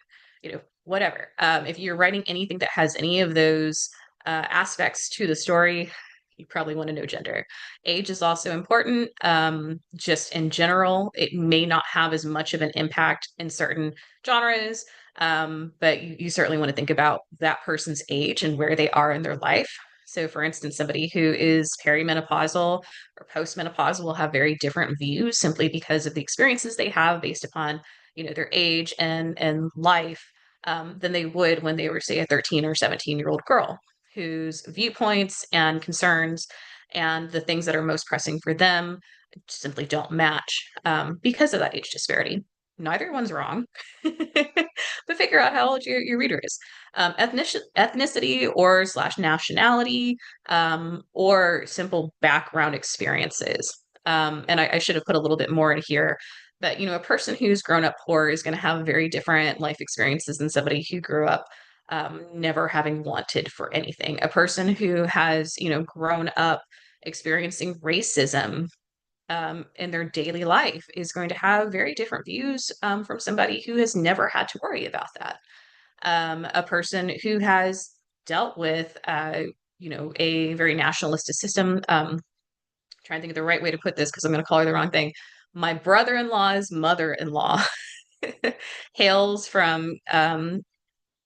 whatever. If you're writing anything that has any of those aspects to the story, you probably want to know gender. Age is also important. Just in general, it may not have as much of an impact in certain genres, but you certainly want to think about that person's age and where they are in their life. So, for instance, somebody who is perimenopausal or postmenopausal will have very different views simply because of the experiences they have based upon, their age and life, than they would when they were, say, a 13 or 17-year-old girl whose viewpoints and concerns and the things that are most pressing for them simply don't match, because of that age disparity. Neither one's wrong, but figure out how old your reader is. Ethnicity or slash nationality, or simple background experiences. And I should have put a little bit more in here, but a person who's grown up poor is going to have very different life experiences than somebody who grew up, never having wanted for anything. A person who has, grown up experiencing racism, in their daily life is going to have very different views, from somebody who has never had to worry about that. A person who has dealt with, a very nationalistic system. Trying to think of the right way to put this because I'm going to call her the wrong thing. My brother-in-law's mother-in-law hails from,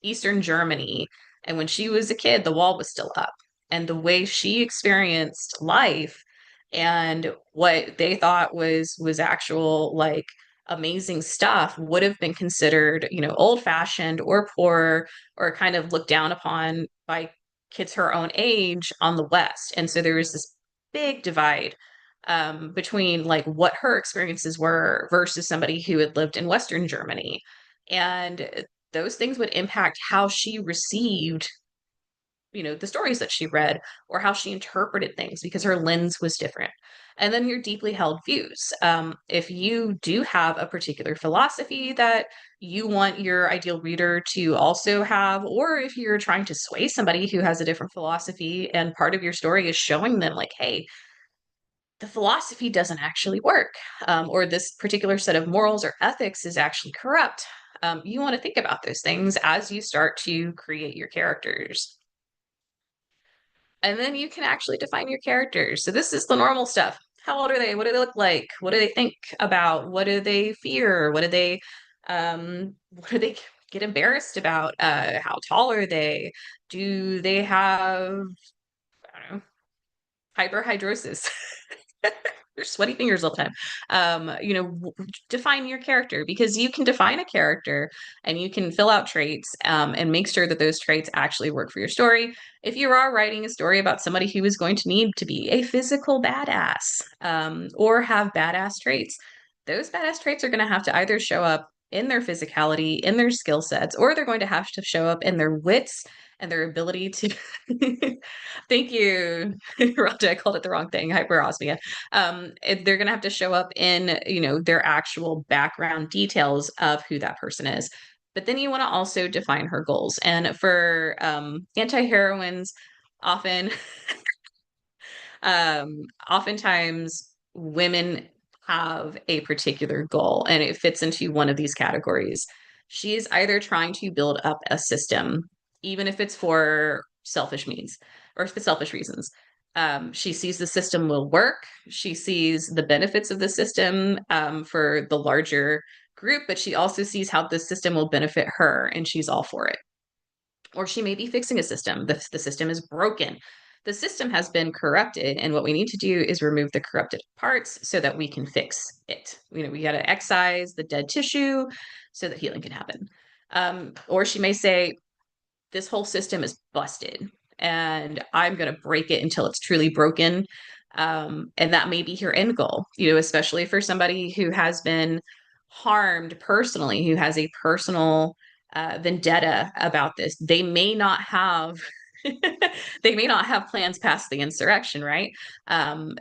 Eastern Germany. And when she was a kid, the wall was still up. And the way she experienced life and what they thought was actual, like, amazing stuff would have been considered, old-fashioned or poor or kind of looked down upon by kids her own age on the West. And so there was this big divide, between like what her experiences were versus somebody who had lived in Western Germany. And those things would impact how she received, the stories that she read or how she interpreted things because her lens was different. And then your deeply held views. If you do have a particular philosophy that you want your ideal reader to also have, or if you're trying to sway somebody who has a different philosophy and part of your story is showing them, like, hey, the philosophy doesn't actually work, or this particular set of morals or ethics is actually corrupt. You want to think about those things as you start to create your characters. And then you can actually define your characters. So this is the normal stuff. How old are they? What do they look like? What do they think about? What do they fear? What do they get embarrassed about? How tall are they? Do they have, I don't know, hyperhidrosis? Your sweaty fingers all the time. Define your character, because you can define a character and you can fill out traits, and make sure that those traits actually work for your story. If you are writing a story about somebody who is going to need to be a physical badass, or have badass traits, those badass traits are going to have to either show up in their physicality, in their skill sets, or they're going to have to show up in their wits and their ability to thank you. Rhonda, I called it the wrong thing, hyperosmia. They're going to have to show up in, their actual background details of who that person is. But then you want to also define her goals. And for, anti-heroines, often, oftentimes women have a particular goal and it fits into one of these categories. She is either trying to build up a system, even if it's for selfish means or for selfish reasons. She sees the system will work. She sees the benefits of the system, for the larger group, but she also sees how the system will benefit her and she's all for it. Or she may be fixing a system. The system is broken. The system has been corrupted, and what we need to do is remove the corrupted parts so that we can fix it. We got to excise the dead tissue so that healing can happen. Or she may say, this whole system is busted and I'm going to break it until it's truly broken. And that may be her end goal, especially for somebody who has been harmed personally, who has a personal, vendetta about this. They may not have they may not have plans past the insurrection, right?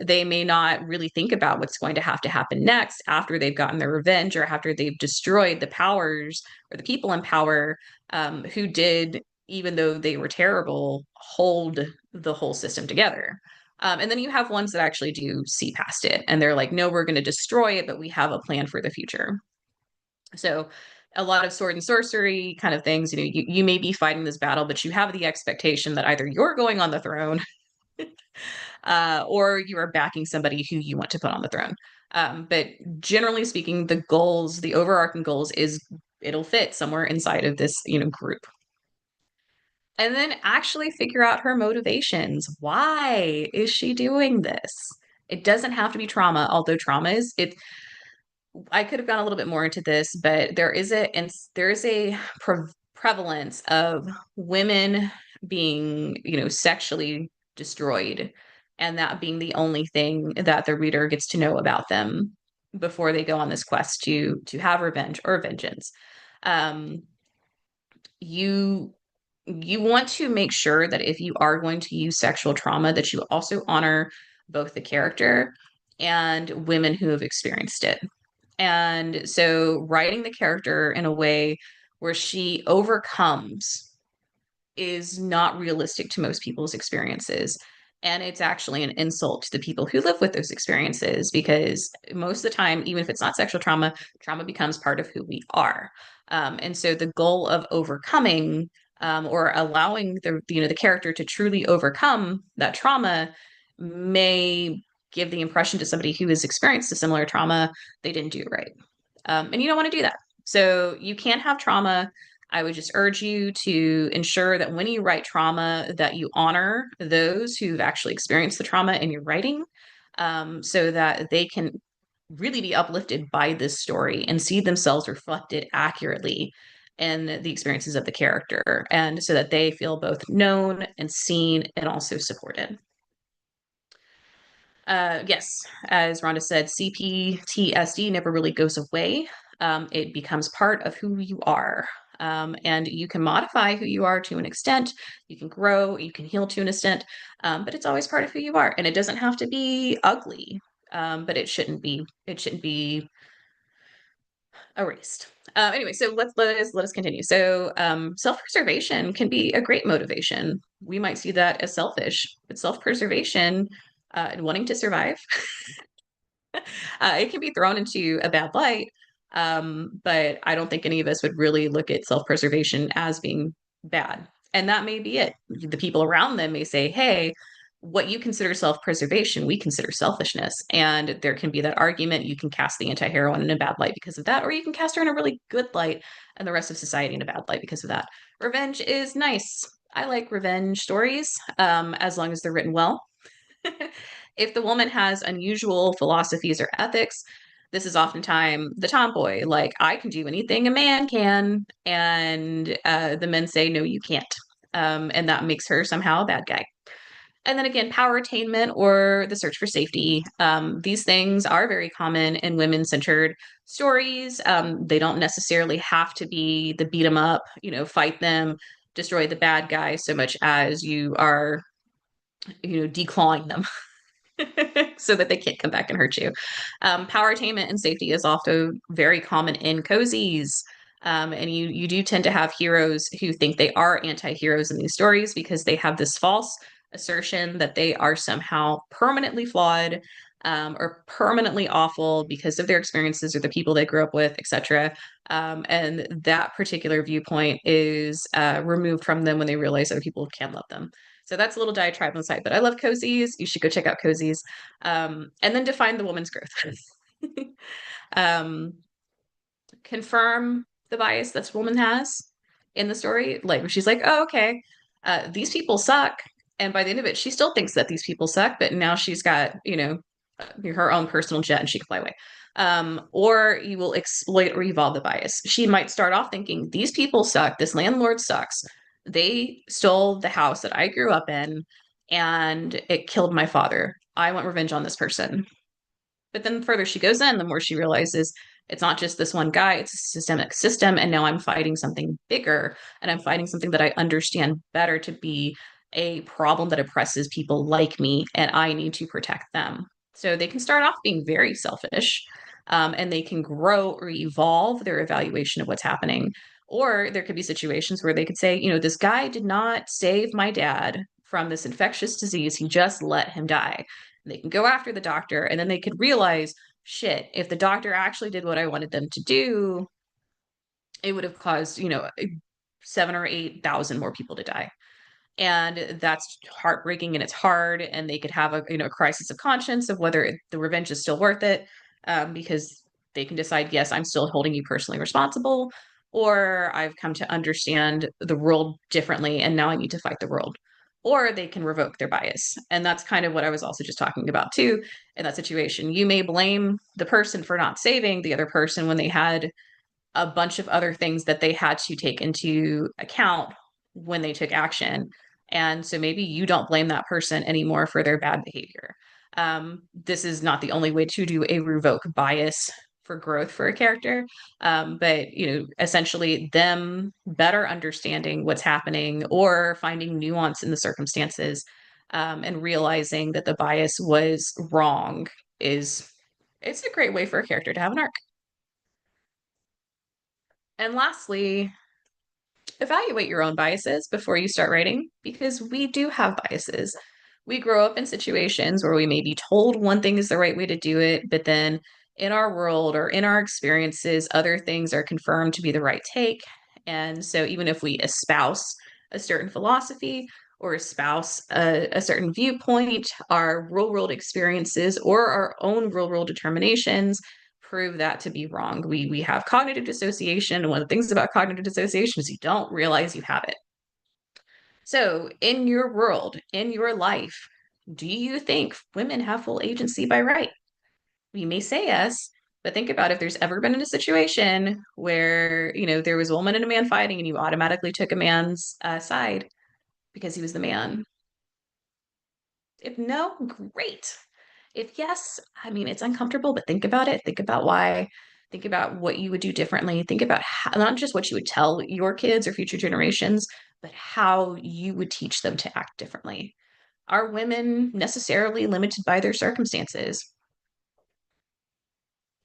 They may not really think about what's going to happen next after they've gotten their revenge or after they've destroyed the powers or the people in power, who did, even though they were terrible, hold the whole system together. And then you have ones that actually do see past it and they're like, no, we're going to destroy it, but we have a plan for the future. So a lot of sword and sorcery kind of things, you may be fighting this battle, but you have the expectation that either you're going on the throne, or you are backing somebody who you want to put on the throne. But generally speaking, the goals, the overarching goals is it'll fit somewhere inside of this, group. And then actually figure out her motivations. Why is she doing this? It doesn't have to be trauma, although trauma is it. I could have gone a little bit more into this, but there is a prevalence of women being, sexually destroyed, and that being the only thing that the reader gets to know about them before they go on this quest to have revenge or vengeance. Um, you you want to make sure that if you are going to use sexual trauma, that you also honor both the character and women who have experienced it. And so writing the character in a way where she overcomes is not realistic to most people's experiences. And it's actually an insult to the people who live with those experiences, because most of the time, even if it's not sexual trauma, trauma becomes part of who we are. And so the goal of overcoming, or allowing the character to truly overcome that trauma may give the impression to somebody who has experienced a similar trauma they didn't do it right. And you don't want to do that. So you can't have trauma. I would just urge you to ensure that when you write trauma, that you honor those who've actually experienced the trauma in your writing, so that they can really be uplifted by this story and see themselves reflected accurately in the experiences of the character, and so that they feel both known and seen and also supported. Yes, as Rhonda said, CPTSD never really goes away. It becomes part of who you are. And you can modify who you are to an extent. You can grow, you can heal to an extent, but it's always part of who you are. And it doesn't have to be ugly, but it shouldn't be. It shouldn't be erased. Anyway, so let us continue. So self-preservation can be a great motivation. We might see that as selfish, but self-preservation and wanting to survive, it can be thrown into a bad light. But I don't think any of us would really look at self-preservation as being bad. And that may be it. The people around them may say, hey, what you consider self-preservation, we consider selfishness. And there can be that argument. You can cast the anti-heroine in a bad light because of that, or you can cast her in a really good light and the rest of society in a bad light because of that. Revenge is nice. I like revenge stories, as long as they're written well. If the woman has unusual philosophies or ethics, this is oftentimes the tomboy, like, I can do anything a man can. And the men say, no, you can't. And that makes her somehow a bad guy. And then again, power attainment or the search for safety. These things are very common in women centered stories. They don't necessarily have to be the beat them up, fight them, destroy the bad guy, so much as you are, declawing them so that they can't come back and hurt you. Power attainment and safety is also very common in cozies. And you do tend to have heroes who think they are anti-heroes in these stories because they have this false assertion that they are somehow permanently flawed, or permanently awful because of their experiences or the people they grew up with, etc. And that particular viewpoint is removed from them when they realize other people can love them. So that's a little diatribe on the side, but I love cozies. You should go check out cozies. And then define the woman's growth. um, Confirm the bias this woman has in the story. Like, she's like, oh, okay, these people suck. And by the end of it, she still thinks that these people suck, but now she's got, her own personal jet and she can fly away. Or you will exploit or evolve the bias. She might start off thinking, these people suck. This landlord sucks. They stole the house that I grew up in and it killed my father. I want revenge on this person. But then the further she goes in, the more she realizes it's not just this one guy, it's a systemic system. And now I'm fighting something bigger, and I'm fighting something that I understand better to be a problem that oppresses people like me, and I need to protect them. So they can start off being very selfish, and they can grow or evolve their evaluation of what's happening. Or there could be situations where they could say, this guy did not save my dad from this infectious disease, he just let him die. They can go after the doctor, and then they could realize, shit, if the doctor actually did what I wanted them to do, it would have caused, 7 or 8,000 more people to die. And that's heartbreaking and it's hard, and they could have a crisis of conscience of whether the revenge is still worth it, because they can decide, yes, I'm still holding you personally responsible, or I've come to understand the world differently and now I need to fight the world. Or they can revoke their bias. And that's kind of what I was also just talking about too in that situation. You may blame the person for not saving the other person when they had a bunch of other things that they had to take into account when they took action. And so maybe you don't blame that person anymore for their bad behavior. This is not the only way to do a revoke bias for growth for a character, but essentially them better understanding what's happening or finding nuance in the circumstances, and realizing that the bias was wrong is it's a great way for a character to have an arc. And lastly, evaluate your own biases before you start writing, because we do have biases. We grow up in situations where we may be told one thing is the right way to do it, but then in our world or in our experiences, other things are confirmed to be the right take. And so even if we espouse a certain philosophy or espouse a certain viewpoint, our real world experiences or our own real world determinations prove that to be wrong. We have cognitive dissociation, and one of the things about cognitive dissociation is you don't realize you have it. So, in your world, in your life, do you think women have full agency by right? We may say yes, but think about if there's ever been in a situation where, there was a woman and a man fighting and you automatically took a man's side because he was the man. If no, great. If yes, I mean, it's uncomfortable, but think about it. Think about why. Think about what you would do differently. Think about how, not just what you would tell your kids or future generations, but how you would teach them to act differently. Are women necessarily limited by their circumstances?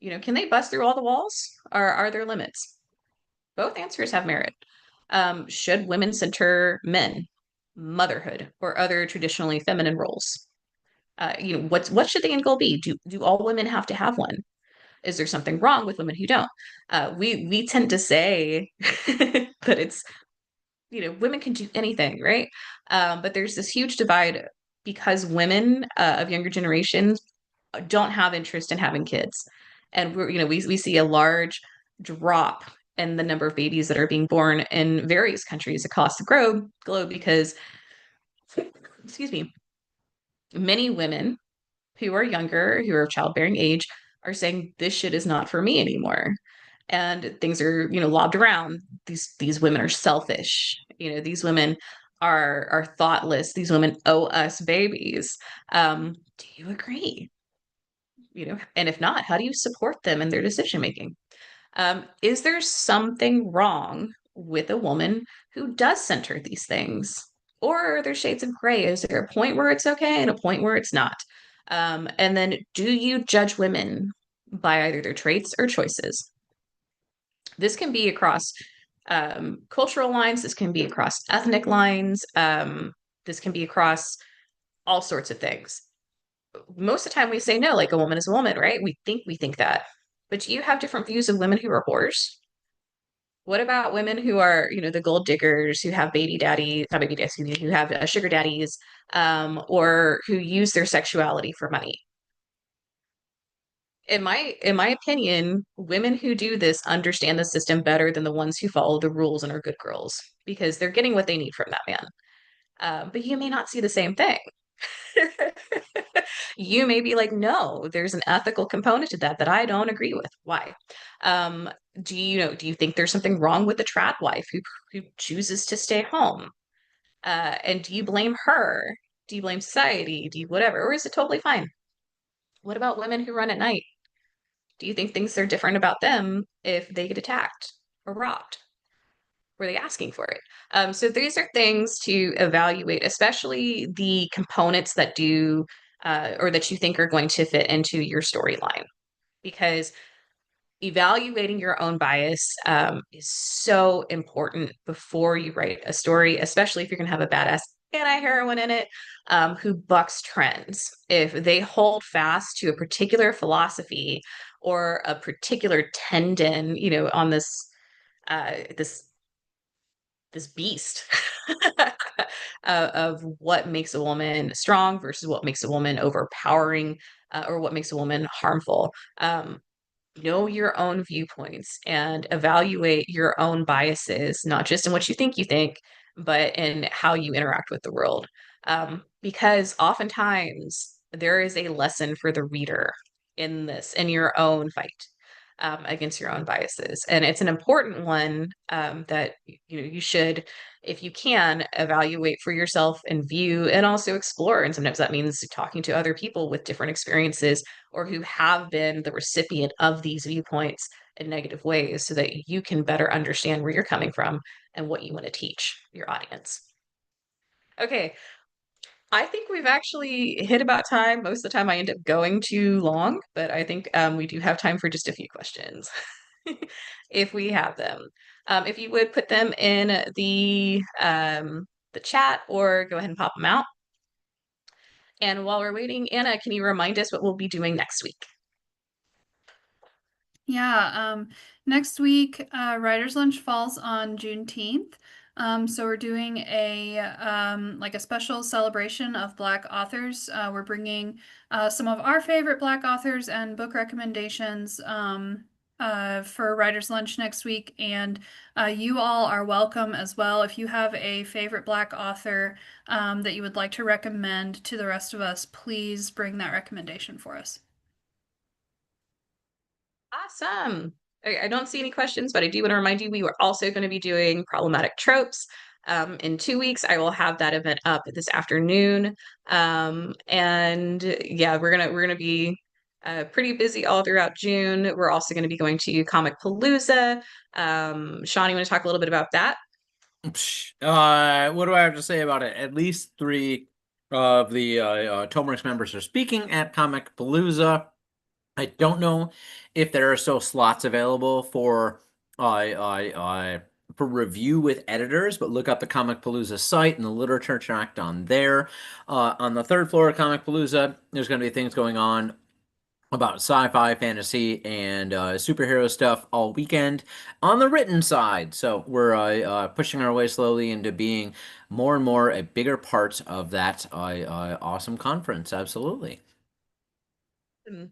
Can they bust through all the walls? Or are there limits? Both answers have merit. Should women center men, motherhood, or other traditionally feminine roles? What should the end goal be? Do all women have to have one? Is there something wrong with women who don't? We tend to say that it's women can do anything, right? But there's this huge divide because women of younger generations don't have interest in having kids, and we see a large drop in the number of babies that are being born in various countries across the globe because, excuse me, many women who are younger, who are of childbearing age, are saying this shit is not for me anymore. And things are, lobbed around. These women are selfish. These women are thoughtless. These women owe us babies. Do you agree? And if not, how do you support them in their decision making? Is there something wrong with a woman who does center these things? Or are there shades of gray? Is there a point where it's okay and a point where it's not? And then do you judge women by either their traits or choices? This can be across cultural lines, this can be across ethnic lines, this can be across all sorts of things. Most of the time we say no, like a woman is a woman, right? We think that. But do you have different views of women who are whores? What about women who are, the gold diggers, who have baby daddy, not baby daddy, excuse me, who have sugar daddies, or who use their sexuality for money? In my opinion, women who do this understand the system better than the ones who follow the rules and are good girls because they're getting what they need from that man. But you may not see the same thing. You may be like, no, there's an ethical component to that I don't agree with. Why? Um, do you think there's something wrong with the trad wife who chooses to stay home? And do you blame her? Do you blame society? Do you whatever? Or is it totally fine? What about women who run at night? Do you think things are different about them if they get attacked or robbed? Were they asking for it? So these are things to evaluate, especially the components that do or that you think are going to fit into your storyline, because evaluating your own bias is so important before you write a story, especially if you're going to have a badass anti-heroine in it, who bucks trends. If they hold fast to a particular philosophy or a particular tendon, on this this beast of what makes a woman strong versus what makes a woman overpowering, or what makes a woman harmful. Know your own viewpoints and evaluate your own biases, not just in what you think, but in how you interact with the world. Because oftentimes there is a lesson for the reader in this, in your own fight, against your own biases. And it's an important one, that you should, if you can, evaluate for yourself and view and also explore. And sometimes that means talking to other people with different experiences or who have been the recipient of these viewpoints in negative ways so that you can better understand where you're coming from and what you want to teach your audience. Okay, I think we've actually hit about time. Most of the time, I end up going too long, but I think we do have time for just a few questions if we have them. If you would put them in the chat or go ahead and pop them out. And while we're waiting, Anna, can you remind us what we'll be doing next week? Yeah, next week, Writer's Lunch falls on Juneteenth. So we're doing a like a special celebration of Black authors. We're bringing some of our favorite Black authors and book recommendations for Writer's Lunch next week, and you all are welcome as well. If you have a favorite Black author that you would like to recommend to the rest of us, please bring that recommendation for us. Awesome. I don't see any questions, but I do want to remind you we were also going to be doing problematic tropes. In 2 weeks, I will have that event up this afternoon. And yeah, we're gonna be pretty busy all throughout June. We're also going to be going to Comic Palooza. Sean, you want to talk a little bit about that? What do I have to say about it? At least three of the Tomer's members are speaking at Comic Palooza. I don't know if there are still slots available for review with editors, but look up the Comic Palooza site and the literature tract on there. On the third floor of Comic Palooza, there's going to be things going on about sci-fi, fantasy, and superhero stuff all weekend on the written side. So we're pushing our way slowly into being more and more a bigger part of that awesome conference. Absolutely.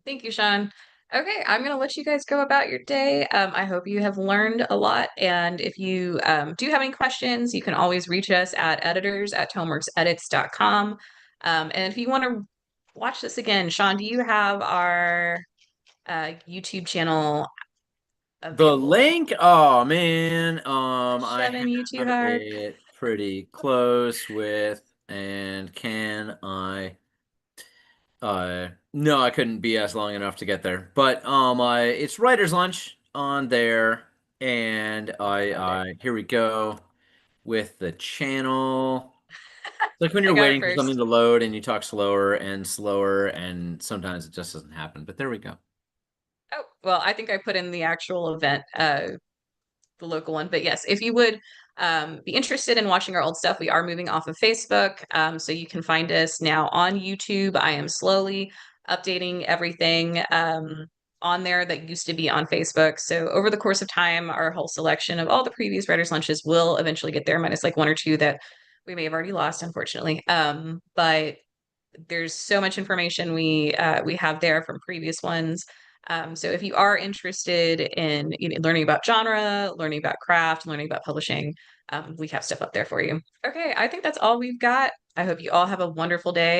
Thank you, Sean. Okay, I'm going to let you guys go about your day. I hope you have learned a lot. And if you do have any questions, you can always reach us at editors@tomeworksedits.com. And if you want to watch this again, Sean, do you have our YouTube channel The available? link, oh man, I Shoving you too have hard. it pretty close with, and can I? No, I couldn't BS long enough to get there. But it's writer's lunch on there, and Found it. here we go with the channel. It's like when I you're got it waiting for something first. to load and you talk slower, and sometimes it just doesn't happen. But there we go. Oh, well, I think I put in the actual event, the local one. But yes, if you would be interested in watching our old stuff, we are moving off of Facebook. So you can find us now on YouTube. I am slowly updating everything on there that used to be on Facebook. So over the course of time, our whole selection of all the previous writers' lunches will eventually get there, minus like one or two that we may have already lost, unfortunately. But there's so much information we have there from previous ones. So if you are interested in learning about genre, learning about craft, learning about publishing, we have stuff up there for you. Okay, I think that's all we've got. I hope you all have a wonderful day.